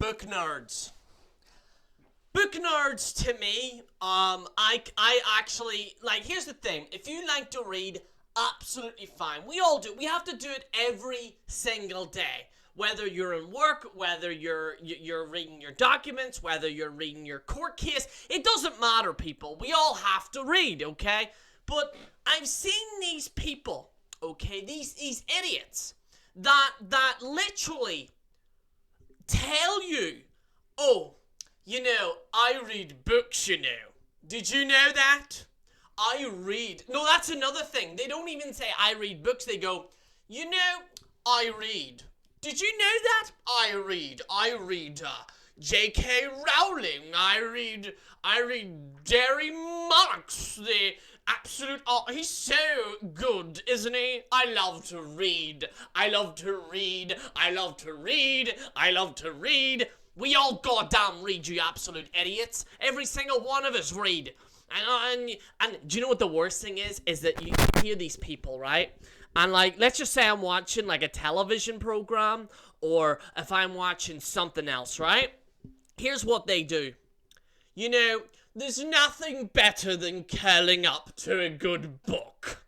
book nerds. Book nerds to me, I actually, like, here's the thing. If you like to read, absolutely fine. We all do. We have to do it every single day. Whether you're in work, whether you're reading your documents, whether you're reading your court case, it doesn't matter, people. We all have to read, okay? But I've seen these people, okay, these idiots that literally tell you, oh, you know, I read books, you know. Did you know that? I read. No, that's another thing. They don't even say I read books. They go, you know, I read. Did you know that? I read J.K. Rowling. I read Jerry Marks, the absolute... Oh, he's so good, isn't he? I love to read. We all goddamn read, you absolute idiots. Every single one of us read. And do you know what the worst thing is? Is that you hear these people, right? And, like, let's just say I'm watching, like, a television program, or if I'm watching something else, right? Here's what they do. You know, there's nothing better than curling up to a good book.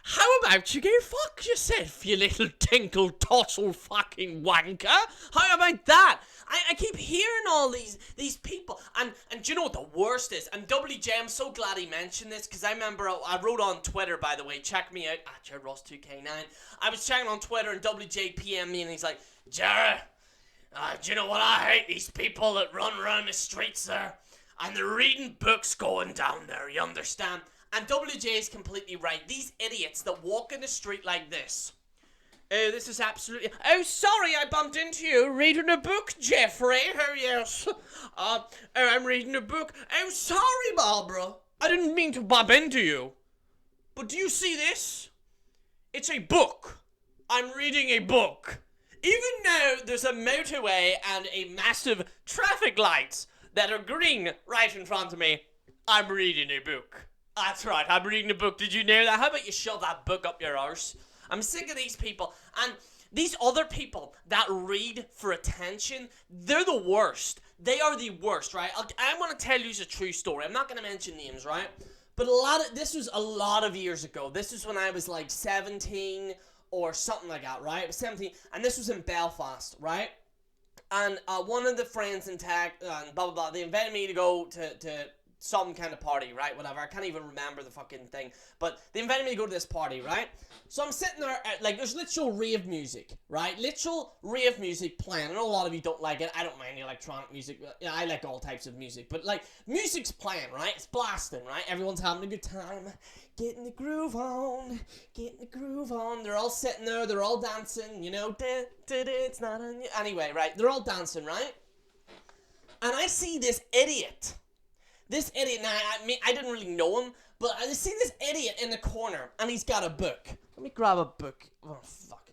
How about you go fuck yourself, you little tinkle tossle fucking wanker? How about that? I keep hearing all these people, and do you know what the worst is? And WJ, I'm so glad he mentioned this, because I remember I wrote on Twitter, by the way, check me out, at JerryRoss2K9. I was checking on Twitter, and WJ PM'd me, and he's like, Jerry, do you know what I hate? These people that run around the streets there, and they're reading books going down there, you understand? And WJ is completely right. These idiots that walk in the street like this. Oh, this is absolutely... Oh, sorry, I bumped into you reading a book, Jeffrey. Oh, yes. I'm reading a book. Oh, sorry, Barbara. I didn't mean to bump into you. But do you see this? It's a book. I'm reading a book. Even though there's a motorway and a massive traffic lights that are green right in front of me, I'm reading a book. That's right, I'm reading a book. Did you know that? How about you shove that book up your arse? I'm sick of these people. And these other people that read for attention, they're the worst. They are the worst, right? I want to tell you a true story. I'm not going to mention names, right? But this was a lot of years ago. This was when I was like 17 or something like that, right? I was 17, and this was in Belfast, right? And one of the friends in tech, and blah, blah, blah, they invited me to go to some kind of party, right? Whatever. I can't even remember the fucking thing. But they invited me to go to this party, right? So I'm sitting there, like, there's literal rave music, right? Literal rave music playing. I know a lot of you don't like it. I don't mind electronic music. Yeah, I like all types of music. But, like, music's playing, right? It's blasting, right? Everyone's having a good time. Getting the groove on. Getting the groove on. They're all sitting there. They're all dancing, you know? It's not on you. Anyway, right? They're all dancing, right? And I see this idiot. This idiot, now, I didn't really know him, but I see this idiot in the corner, and he's got a book. Let me grab a book. Oh, fuck.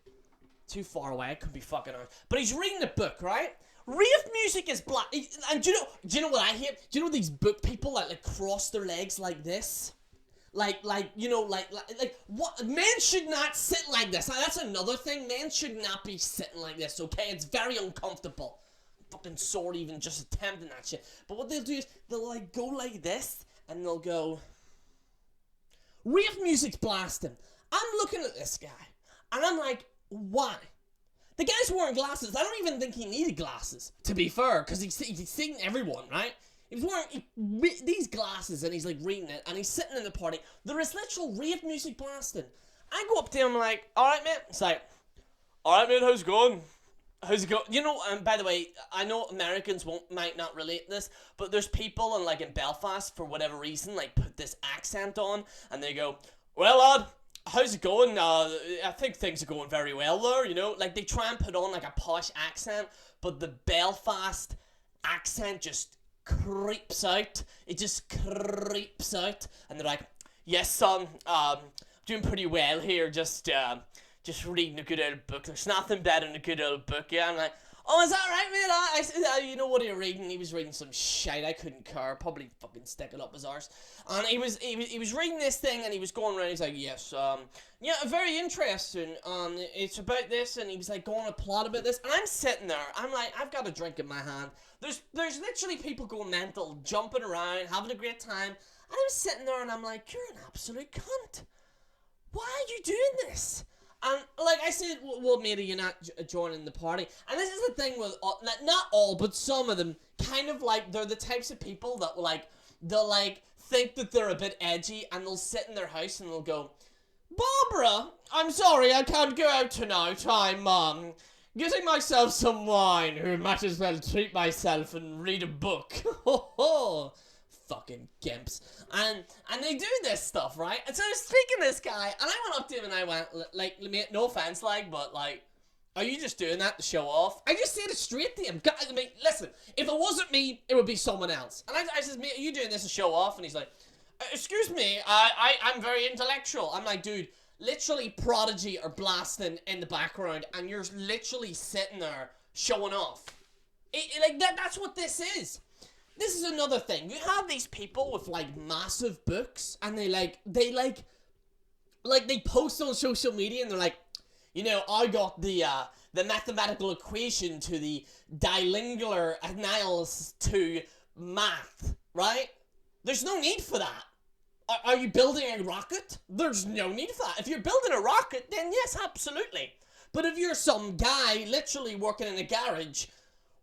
Too far away, I could be fucking on. But he's reading the book, right? Rave music is black. And do you know what I hear? Do you know these book people that, like, cross their legs like this? Like, what? Men should not sit like this. Now, that's another thing. Men should not be sitting like this, okay? It's very uncomfortable. Fucking sorry even just attempting that shit. But what they'll do is they'll like go like this and they'll go, rave music's blasting. I'm looking at this guy and I'm like, why? The guy's wearing glasses. I don't even think he needed glasses, to be fair, because he's seeing everyone, right? He was wearing these glasses and he's like reading it and he's sitting in the party. There is literal rave music blasting. I go up to him like, alright mate. It's like, alright mate, how's it going? How's it going? You know, by the way, I know Americans might not relate to this, but there's people in Belfast, for whatever reason, like, put this accent on, and they go, well, lad, how's it going? I think things are going very well there, you know? Like, they try and put on, like, a posh accent, but the Belfast accent just creeps out. It just creeps out, and they're like, yes, son, doing pretty well here, just reading a good old book. There's nothing better than a good old book. Yeah, I'm like, Oh, is that right, mate? I said, you know what he was reading? He was reading some shite. I couldn't care. Probably fucking stick it up his arse. And he was reading this thing, and he was going around. He's like, yes, yeah, very interesting. It's about this, and he was like going on a plot about this. And I'm sitting there. I'm like, I've got a drink in my hand. There's literally people going mental, jumping around, having a great time. And I'm sitting there, and I'm like, you're an absolute cunt. Why are you doing this? And like I said, well, maybe you're not joining the party. And this is the thing with, not all, but some of them, kind of like, they're the types of people that like, they'll like, think that they're a bit edgy, and they'll sit in their house and they'll go, Barbara, I'm sorry, I can't go out tonight. I'm, getting myself some wine. Who might as well treat myself and read a book. Ho ho. Fucking gimps. And they do this stuff, right? And so I was speaking to this guy, and I went up to him and I went, like, mate, no offense, like, but, like, are you just doing that to show off? I just said it straight to him. I mean, listen, if it wasn't me, it would be someone else. And I says, mate, are you doing this to show off? And he's like, excuse me, I'm very intellectual. I'm like, dude, literally Prodigy are blasting in the background, and you're literally sitting there showing off. That's what this is. This is another thing. You have these people with, like, massive books, and they post on social media, and they're like, you know, I got the mathematical equation to the dilingular analysis to math, right? There's no need for that. Are you building a rocket? There's no need for that. If you're building a rocket, then yes, absolutely. But if you're some guy literally working in a garage,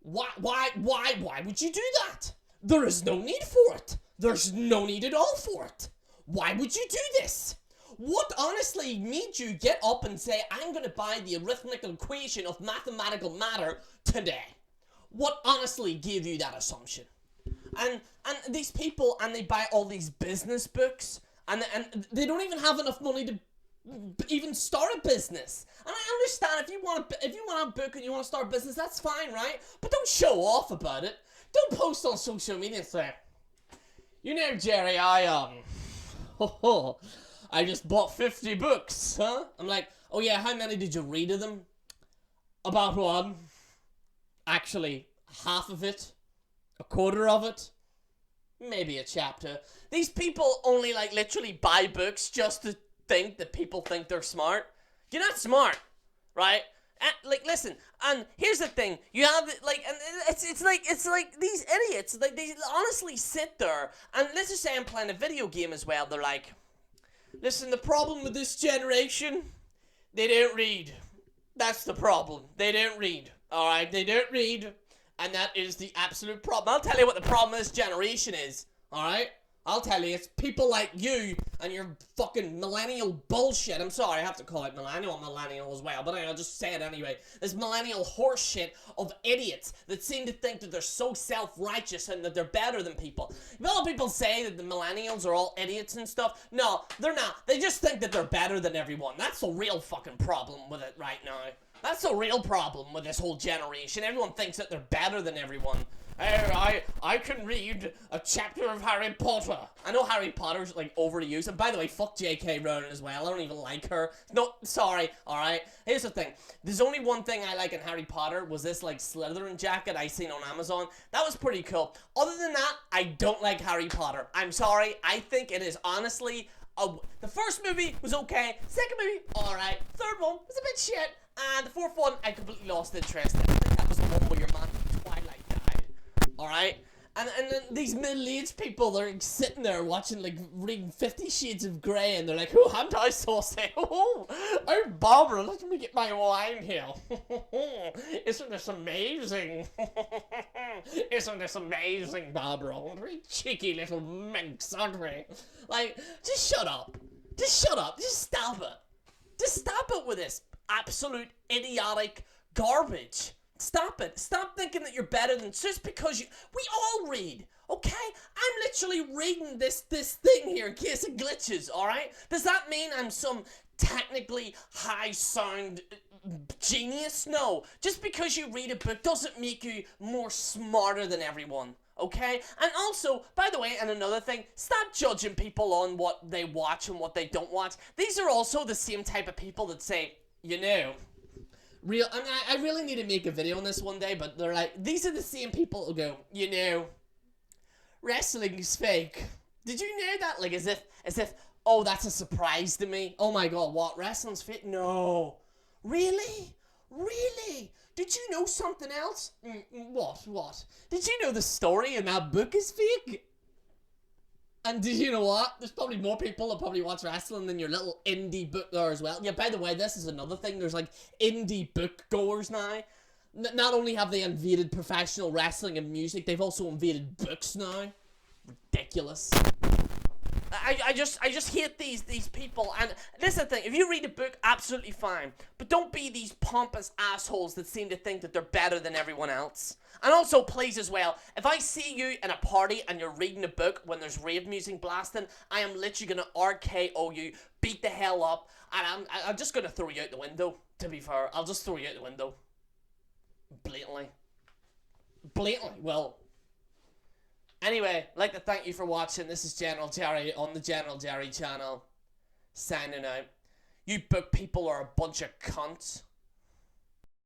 why would you do that? There is no need for it. There's no need at all for it. Why would you do this? What honestly made you get up and say, I'm going to buy the arithmetical equation of mathematical matter today? What honestly gave you that assumption? And these people, and they buy all these business books, and they don't even have enough money to even start a business. And I understand if you want a book and you want to start a business, that's fine, right? But don't show off about it. Don't post on social media and say, you know, Jerry, I just bought 50 books, huh? I'm like, oh yeah, how many did you read of them? About one. Actually, half of it. A quarter of it. Maybe a chapter. These people only, like, literally buy books just to think that people think they're smart. You're not smart, right? Like, listen, and here's the thing, you have, like, and it's like these idiots, like, they honestly sit there, and let's just say I'm playing a video game as well, they're like, listen, the problem with this generation, they don't read. That's the problem. They don't read, alright? They don't read, and that is the absolute problem. I'll tell you what the problem with this generation is, alright? I'll tell you, it's people like you and your fucking millennial bullshit. I'm sorry, I have to call it millennial as well, but I'll just say it anyway. This millennial horseshit of idiots that seem to think that they're so self-righteous and that they're better than people. A lot of people say that the millennials are all idiots and stuff. No, they're not. They just think that they're better than everyone. That's the real fucking problem with it right now. That's the real problem with this whole generation. Everyone thinks that they're better than everyone. I can read a chapter of Harry Potter. I know Harry Potter's, like, overused. And by the way, fuck J.K. Rowling as well. I don't even like her. No, sorry, alright? Here's the thing. There's only one thing I like in Harry Potter was this, like, Slytherin jacket I seen on Amazon. That was pretty cool. Other than that, I don't like Harry Potter. I'm sorry. I think it is honestly... the first movie was okay. Second movie, alright. Third one was a bit shit. And the fourth one, I completely lost interest in. I think that was the one where your man Twilight died. Alright? And then these middle-aged people, they're sitting there watching, like, reading 50 Shades of Grey, and they're like, oh, I'm I saucy. Oh, Barbara, let me get my wine here. Isn't this amazing? Isn't this amazing, Barbara? We're cheeky little minx, aren't we? Like, just shut up. Just shut up. Just stop it. Just stop it with this absolute idiotic garbage. Stop it. Stop thinking that you're better than just because we all read, okay? I'm literally reading this thing here in case it glitches, alright? Does that mean I'm some technically high sound genius? No. Just because you read a book doesn't make you more smarter than everyone. Okay? And also, by the way, and another thing, stop judging people on what they watch and what they don't watch. These are also the same type of people that say, you know, real. I mean, I really need to make a video on this one day, but they're like, these are the same people who go, you know, wrestling's fake. Did you know that? Like, as if, oh, that's a surprise to me. Oh my god, what? Wrestling's fake? No. Really? Really? Did you know something else? What? Did you know the story in that book is fake? And did you know what? There's probably more people that probably watch wrestling than your little indie book there as well. Yeah, by the way, this is another thing. There's like indie book goers now. Not only have they invaded professional wrestling and music, they've also invaded books now. Ridiculous. I just hate these people. And this is the thing, if you read a book, absolutely fine, but don't be these pompous assholes that seem to think that they're better than everyone else. And also, please as well, if I see you in a party and you're reading a book when there's rave music blasting, I am literally gonna RKO you, beat the hell up, and I'm just gonna throw you out the window. To be fair, I'll just throw you out the window. Blatantly. Well, anyway, I'd like to thank you for watching. This is General Jerry on the General Jerry channel. Signing out. You book people are a bunch of cunts.